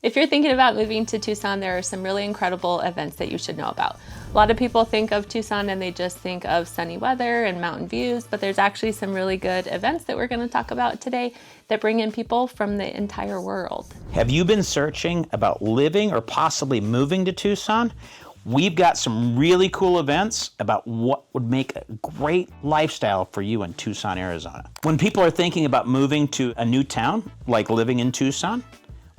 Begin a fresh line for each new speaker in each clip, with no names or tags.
If you're thinking about moving to Tucson, there are some really incredible events that you should know about. A lot of people think of Tucson and they just think of sunny weather and mountain views, but there's actually some really good events that we're going to talk about today that bring in people from the entire world.
Have you been searching about living or possibly moving to Tucson? We've got some really cool events about what would make a great lifestyle for you in Tucson, Arizona. When people are thinking about moving to a new town, like living in Tucson,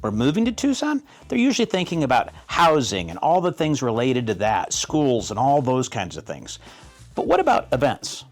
or moving to Tucson, they're usually thinking about housing and all the things related to that, schools and all those kinds of things. But what about events?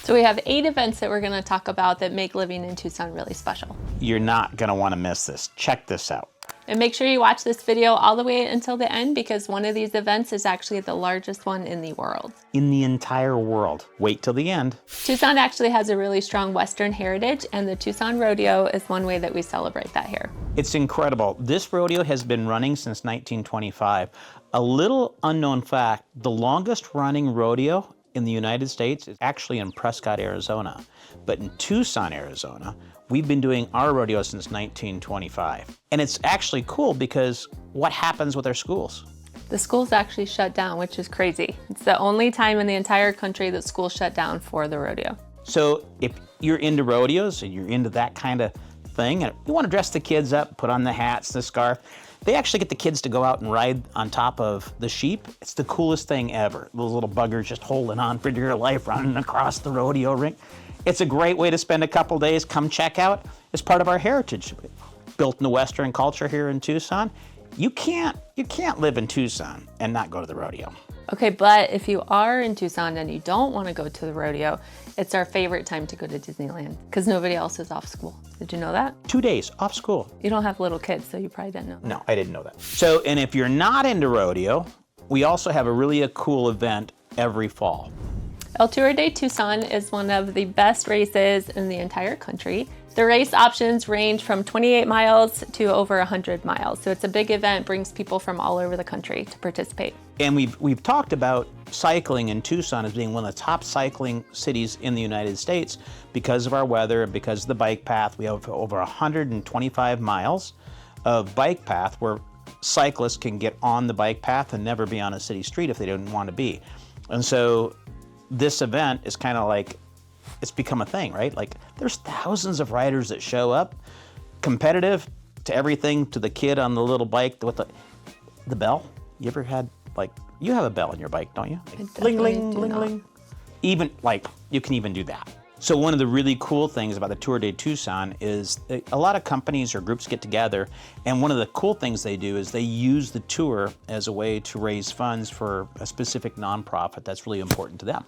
So we have 8 events that we're going to talk about that make living in Tucson really special.
You're not going to want to miss this. Check this out.
And make sure you watch this video all the way until the end because one of these events is actually the largest one in the world.
In the entire world. Wait till the end.
Tucson actually has a really strong Western heritage, and the Tucson Rodeo is one way that we celebrate that here.
It's incredible. This rodeo has been running since 1925. A little unknown fact, the longest running rodeo in the United States is actually in Prescott, Arizona. But in Tucson, Arizona, we've been doing our rodeo since 1925. And it's actually cool because what happens with our schools?
The schools actually shut down, which is crazy. It's the only time in the entire country that schools shut down for the rodeo.
So if you're into rodeos and you're into that kind of thing, and you want to dress the kids up, put on the hats, the scarf, they actually get the kids to go out and ride on top of the sheep. It's the coolest thing ever. Those little buggers just holding on for dear life, running across the rodeo ring. It's a great way to spend a couple days. Come check out. It's part of our heritage. Built in the Western culture here in Tucson. You can't live in Tucson and not go to the rodeo.
Okay, but if you are in Tucson and you don't want to go to the rodeo, it's our favorite time to go to Disneyland because nobody else is off school. Did you know that?
2 days off school.
You don't have little kids, so you probably didn't know that.
No, I didn't know that. So, and if you're not into rodeo, we also have a cool event every fall.
El Tour de Tucson is one of the best races in the entire country. The race options range from 28 miles to over 100 miles. So it's a big event, brings people from all over the country to participate.
And we've talked about cycling in Tucson as being one of the top cycling cities in the United States because of our weather and because of the bike path. We have over 125 miles of bike path where cyclists can get on the bike path and never be on a city street if they don't want to be. And so this event is kind of like, it's become a thing, right? Like there's thousands of riders that show up, competitive to everything, to the kid on the little bike with the bell. You ever had, like, you have a bell on your bike, don't you? Like, ling, ling, ling, ling. Even, like, you can even do that. So one of the really cool things about the Tour de Tucson is a lot of companies or groups get together, and one of the cool things they do is they use the tour as a way to raise funds for a specific nonprofit that's really important to them.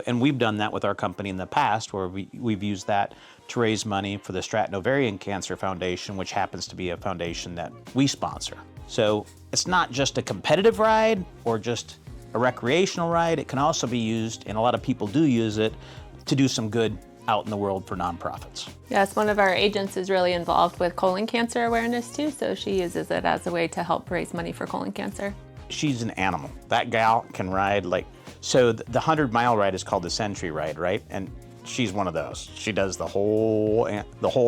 And we've done that with our company in the past, where we've used that to raise money for the Stratton Ovarian Cancer Foundation, which happens to be a foundation that we sponsor. So it's not just a competitive ride or just a recreational ride. It can also be used, and a lot of people do use it, to do some good out in the world for nonprofits.
Yes, one of our agents is really involved with colon cancer awareness too, so she uses it as a way to help raise money for colon cancer.
She's an animal. That gal can ride like, so the 100-mile ride is called the Century Ride, right? And she's one of those. She does the whole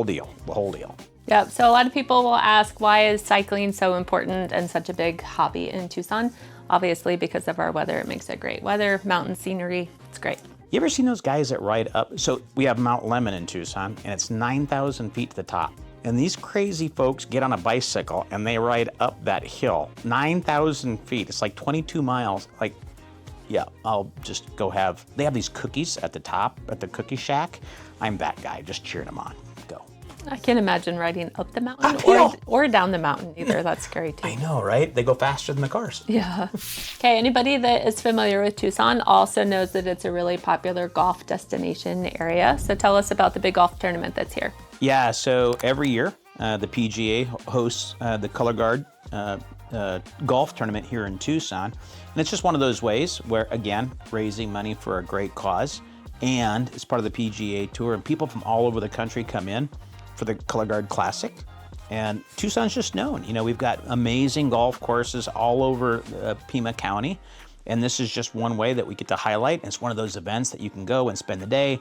deal.
Yep, so a lot of people will ask, why is cycling so important and such a big hobby in Tucson? Obviously, because of our weather, it makes it great weather, mountain scenery, it's great.
You ever seen those guys that ride up? So we have Mount Lemmon in Tucson, and it's 9,000 feet to the top. And these crazy folks get on a bicycle and they ride up that hill, 9,000 feet. It's like 22 miles. Like, yeah, I'll just go they have these cookies at the top, at the cookie shack. I'm that guy, just cheering them on. Go.
I can't imagine riding up the mountain or down the mountain either. That's scary too.
I know, right? They go faster than the cars.
Yeah. Okay, anybody that is familiar with Tucson also knows that it's a really popular golf destination area. So tell us about the big golf tournament that's here.
Yeah, so every year the PGA hosts the Color Guard golf tournament here in Tucson. And it's just one of those ways where, again, raising money for a great cause. And it's part of the PGA Tour. And people from all over the country come in for the Color Guard Classic. And Tucson's just known. You know, we've got amazing golf courses all over Pima County. And this is just one way that we get to highlight. It's one of those events that you can go and spend the day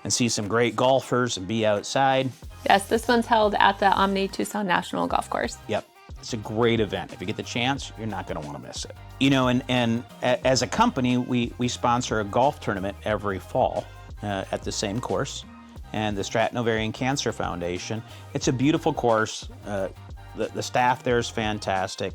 and see some great golfers and be outside.
Yes, this one's held at the Omni Tucson National Golf Course.
Yep. It's a great event. If you get the chance, you're not going to want to miss it. You know, and as a company, we sponsor a golf tournament every fall at the same course, and the Stratton Ovarian Cancer Foundation. It's a beautiful course. The staff there is fantastic.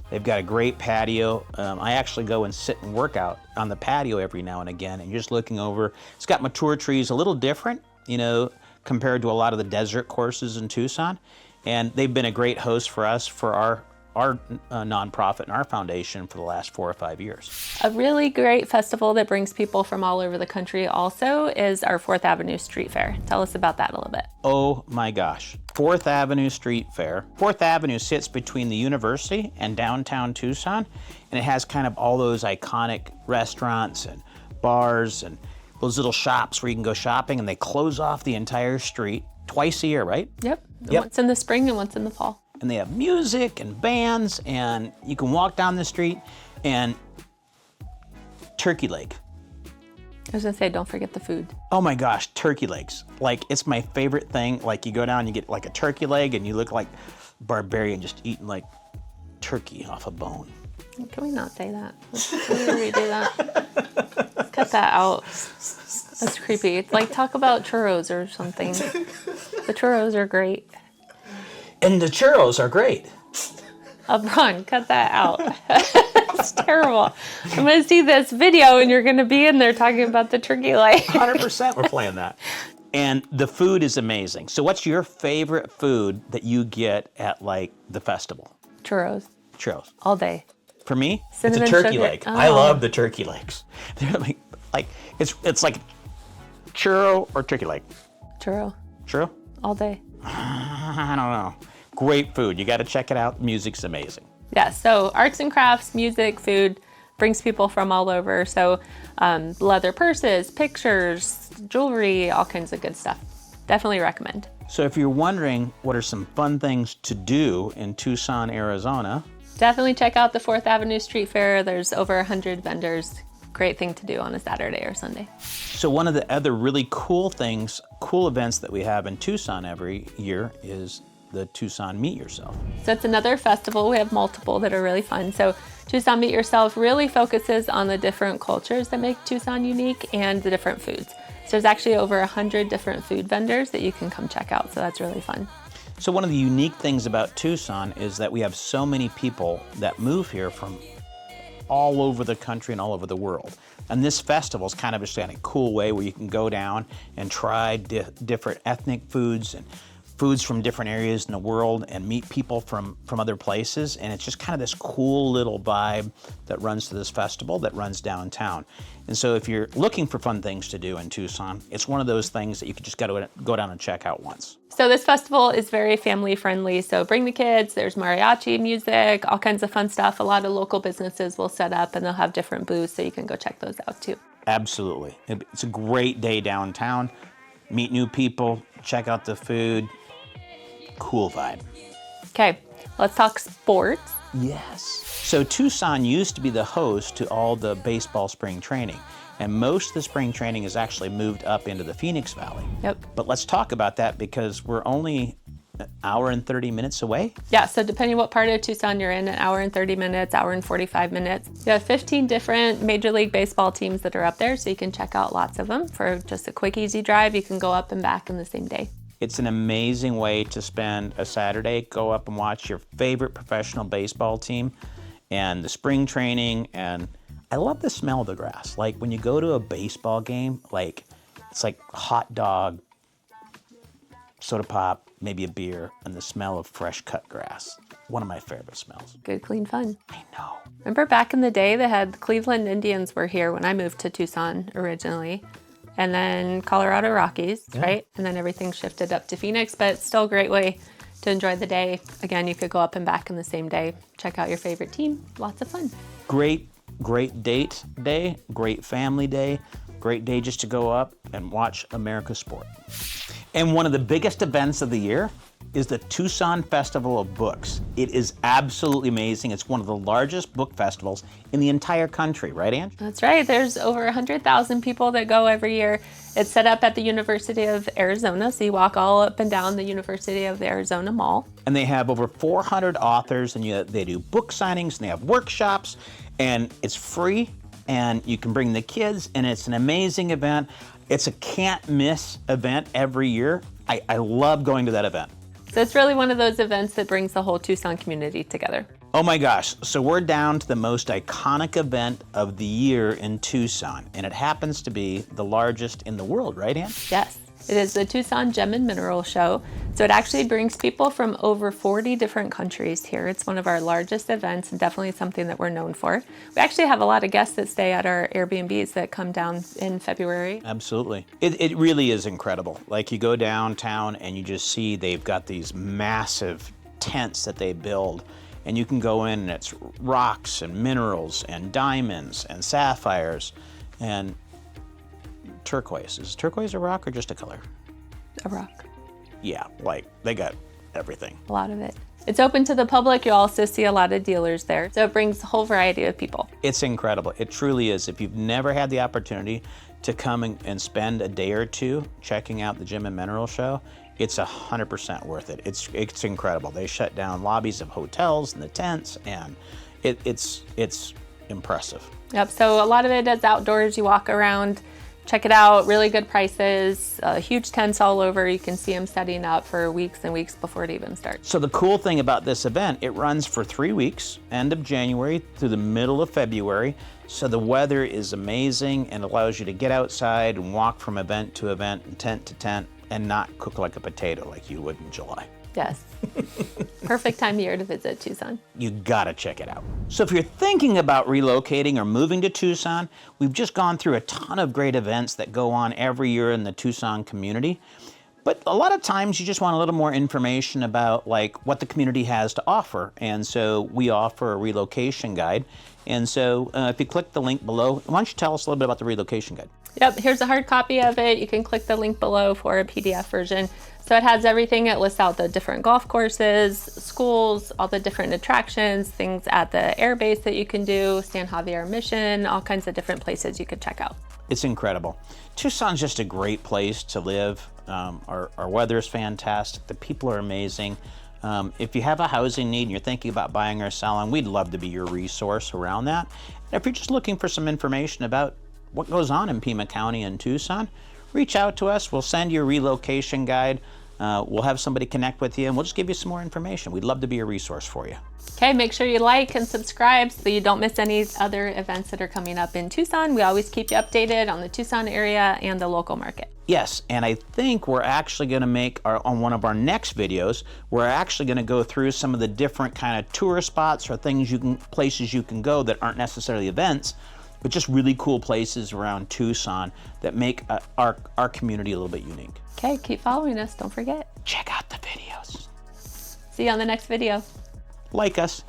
They've got a great patio. I actually go and sit and work out on the patio every now and again, and you're just looking over. It's got mature trees, a little different, you know, compared to a lot of the desert courses in Tucson. And they've been a great host for us for our nonprofit and our foundation for the last 4 or 5 years.
A really great festival that brings people from all over the country also is our 4th Avenue Street Fair. Tell us about that a little bit.
Oh my gosh. 4th Avenue Street Fair. 4th Avenue sits between the university and downtown Tucson, and it has kind of all those iconic restaurants and bars and those little shops where you can go shopping, and they close off the entire street twice a year, right?
Yep. Once in the spring and once in the fall.
And they have music and bands, and you can walk down the street and turkey leg.
I was gonna say, don't forget the food.
Oh my gosh, turkey legs. Like, it's my favorite thing. Like, you go down, you get like a turkey leg, and you look like barbarian just eating like turkey off a bone.
Can we not say that? Can we redo that? Let's cut that out. That's creepy. It's like, talk about churros or something. The churros are great.
And the churros are great.
Ron, cut that out. It's terrible. I'm going to see this video and you're going to be in there talking about the turkey leg.
100% we're playing that. And the food is amazing. So what's your favorite food that you get at like the festival?
Churros.
Churros.
All day.
For me,
Cinnamon
it's a turkey
sugar.
leg.
Oh.
I love the turkey legs. They're like it's like churro or turkey leg.
Churro.
Churro?
All day.
I don't know. Great food. You got to check it out. Music's amazing.
Yeah, so arts and crafts, music, food brings people from all over. So leather purses, pictures, jewelry, all kinds of good stuff. Definitely recommend.
So if you're wondering what are some fun things to do in Tucson, Arizona,
definitely check out the 4th Avenue Street Fair. There's over 100 vendors. Great thing to do on a Saturday or Sunday.
So one of the other really cool things, cool events that we have in Tucson every year is the Tucson Meet Yourself.
So it's another festival. We have multiple that are really fun. So Tucson Meet Yourself really focuses on the different cultures that make Tucson unique and the different foods. So there's actually over 100 different food vendors that you can come check out. So that's really fun.
So one of the unique things about Tucson is that we have so many people that move here from all over the country and all over the world. And this festival is kind of just a cool way where you can go down and try different ethnic foods and foods from different areas in the world and meet people from other places. And it's just kind of this cool little vibe that runs to this festival that runs downtown. And so if you're looking for fun things to do in Tucson, it's one of those things that you can just go down and check out once.
So this festival is very family friendly. So bring the kids, there's mariachi music, all kinds of fun stuff. A lot of local businesses will set up and they'll have different booths, so you can go check those out too.
Absolutely. It's a great day downtown. Meet new people, check out the food. Cool vibe.
Okay, let's talk sports.
Yes. So Tucson used to be the host to all the baseball spring training, and most of the spring training is actually moved up into the Phoenix Valley.
Yep.
But let's talk about that because we're only an hour and 30 minutes away.
Yeah, so depending what part of Tucson you're in, an hour and 30 minutes, hour and 45 minutes. You have 15 different Major League Baseball teams that are up there, so you can check out lots of them. For just a quick, easy drive, you can go up and back in the same day.
It's an amazing way to spend a Saturday. Go up and watch your favorite professional baseball team and the spring training. And I love the smell of the grass. Like when you go to a baseball game, like it's like hot dog, soda pop, maybe a beer, and the smell of fresh cut grass. One of my favorite smells.
Good, clean fun.
I know.
Remember back in the day, they had the Cleveland Indians were here when I moved to Tucson originally. And then Colorado Rockies, right? And then everything shifted up to Phoenix, but still a great way to enjoy the day. Again, you could go up and back in the same day. Check out your favorite team. Lots of fun.
Great date day, great family day, great day just to go up and watch America's sport. And one of the biggest events of the year is the Tucson Festival of Books. It is absolutely amazing. It's one of the largest book festivals in the entire country, right, Ange?
That's right. There's over 100,000 people that go every year. It's set up at the University of Arizona, so you walk all up and down the University of Arizona Mall.
and they have over 400 authors, and they do book signings, and they have workshops, and it's free, and you can bring the kids, and it's an amazing event. It's a can't miss event every year. I love going to that event.
So it's really one of those events that brings the whole Tucson community together.
Oh my gosh, so we're down to the most iconic event of the year in Tucson, and it happens to be the largest in the world, right, Ann?
Yes, it is the Tucson Gem and Mineral Show. So it actually brings people from over 40 different countries here. It's one of our largest events and definitely something that we're known for. We actually have a lot of guests that stay at our Airbnbs that come down in February.
Absolutely. It really is incredible. Like, you go downtown and you just see they've got these massive tents that they build, and you can go in and it's rocks and minerals and diamonds and sapphires and turquoise. Is turquoise a rock or just a color?
A rock.
Yeah, like they got everything.
A lot of it. It's open to the public. You'll also see a lot of dealers there. So it brings a whole variety of people.
It's incredible. It truly is. If you've never had the opportunity to come and spend a day or two checking out the Gem and Mineral Show, it's 100% worth it. It's incredible. They shut down lobbies of hotels and the tents, and it's impressive.
Yep, so a lot of it is outdoors. You walk around, check it out, really good prices, huge tents all over. You can see them setting up for weeks and weeks before it even starts.
So the cool thing about this event, it runs for 3 weeks, end of January through the middle of February. So the weather is amazing and allows you to get outside and walk from event to event and tent to tent and not cook like a potato like you would in July.
Yes. Perfect time of year to visit Tucson.
You gotta check it out. So if you're thinking about relocating or moving to Tucson, we've just gone through a ton of great events that go on every year in the Tucson community. But a lot of times you just want a little more information about like what the community has to offer. And so we offer a relocation guide. And so if you click the link below, why don't you tell us a little bit about the relocation guide?
Yep, here's a hard copy of it. You can click the link below for a PDF version. So it has everything. It lists out the different golf courses, schools, all the different attractions, things at the air base that you can do, San Javier Mission, all kinds of different places you could check out.
It's incredible. Tucson's just a great place to live. Our weather is fantastic. The people are amazing. If you have a housing need and you're thinking about buying or selling, we'd love to be your resource around that. And if you're just looking for some information about what goes on in Pima County and Tucson, reach out to us. We'll send you a relocation guide. We'll have somebody connect with you, and we'll just give you some more information. We'd love to be a resource for you.
Okay, make sure you like and subscribe so you don't miss any other events that are coming up in Tucson. We always keep you updated on the Tucson area and the local market.
Yes, and I think we're actually going to make on one of our next videos, we're actually going to go through some of the different kind of tourist spots or places you can go that aren't necessarily events, but just really cool places around Tucson that make our community a little bit unique.
Okay, keep following us. Don't forget.
Check out the videos.
See you on the next video.
Like us.